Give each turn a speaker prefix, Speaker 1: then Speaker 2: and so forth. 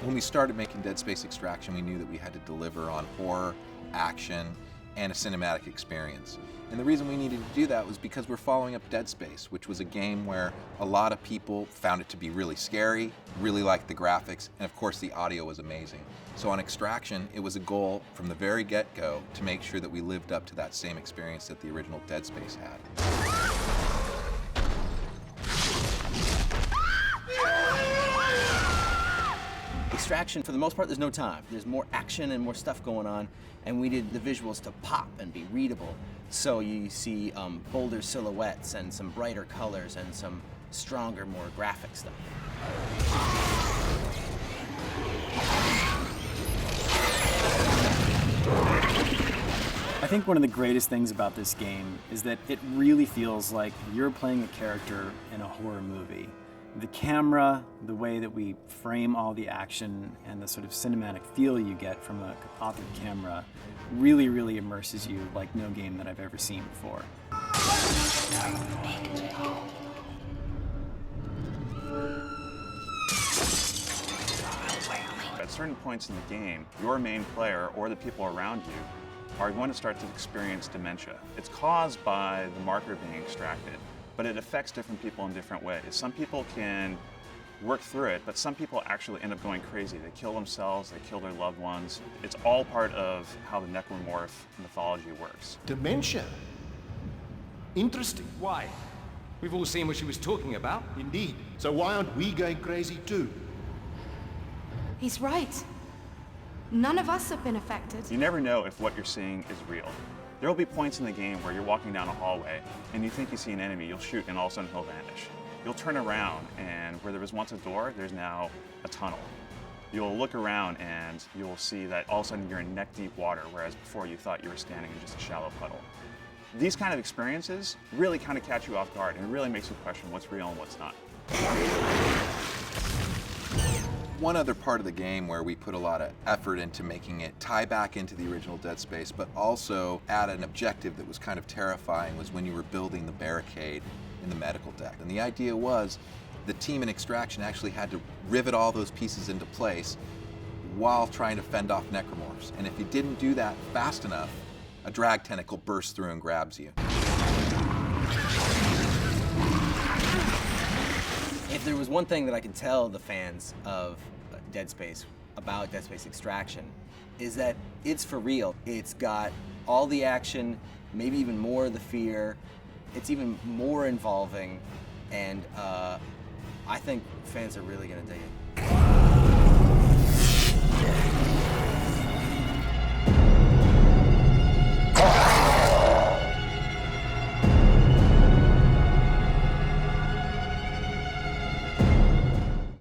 Speaker 1: When we started making Dead Space Extraction, we knew that we had to deliver on horror, action, and a cinematic experience. And the reason we needed to do that was because we're following up Dead Space, which was a game where a lot of people found it to be really scary, really liked the graphics, and of course the audio was amazing. So on Extraction, it was a goal from the very get-go to make sure that we lived up to that same experience that the original Dead Space had.
Speaker 2: Extraction, for the most part, there's no time. There's more action and more stuff going on, and we did the visuals to pop and be readable. So you see bolder silhouettes and some brighter colors and some stronger, more graphic stuff.
Speaker 3: I think one of the greatest things about this game is that it really feels like you're playing a character in a horror movie. The camera, the way that we frame all the action, and the sort of cinematic feel you get from a authored camera really, really immerses you like no game that I've ever seen before.
Speaker 4: At certain points in the game, your main player or the people around you are going to start to experience dementia. It's caused by the marker being extracted, but it affects different people in different ways. Some people can work through it, but some people actually end up going crazy. They kill themselves, they kill their loved ones. It's all part of how the necromorph mythology works.
Speaker 5: Dementia? Interesting.
Speaker 6: Why? We've all seen what she was talking about.
Speaker 5: Indeed. So why aren't we going crazy too?
Speaker 7: He's right. None of us have been affected.
Speaker 4: You never know if what you're seeing is real. There will be points in the game where you're walking down a hallway and you think you see an enemy, you'll shoot, and all of a sudden he'll vanish. You'll turn around, and where there was once a door, there's now a tunnel. You'll look around and you'll see that all of a sudden you're in neck-deep water, whereas before you thought you were standing in just a shallow puddle. These kind of experiences really kind of catch you off guard and really makes you question what's real and what's not.
Speaker 1: One other part of the game where we put a lot of effort into making it tie back into the original Dead Space, but also add an objective that was kind of terrifying, was when you were building the barricade in the medical deck. And the idea was the team in Extraction actually had to rivet all those pieces into place while trying to fend off necromorphs. And if you didn't do that fast enough, a drag tentacle bursts through and grabs you.
Speaker 2: If there was one thing that I could tell the fans of Dead Space about Dead Space Extraction, is that it's for real. It's got all the action, maybe even more of the fear. It's even more involving, and I think fans are really gonna dig it.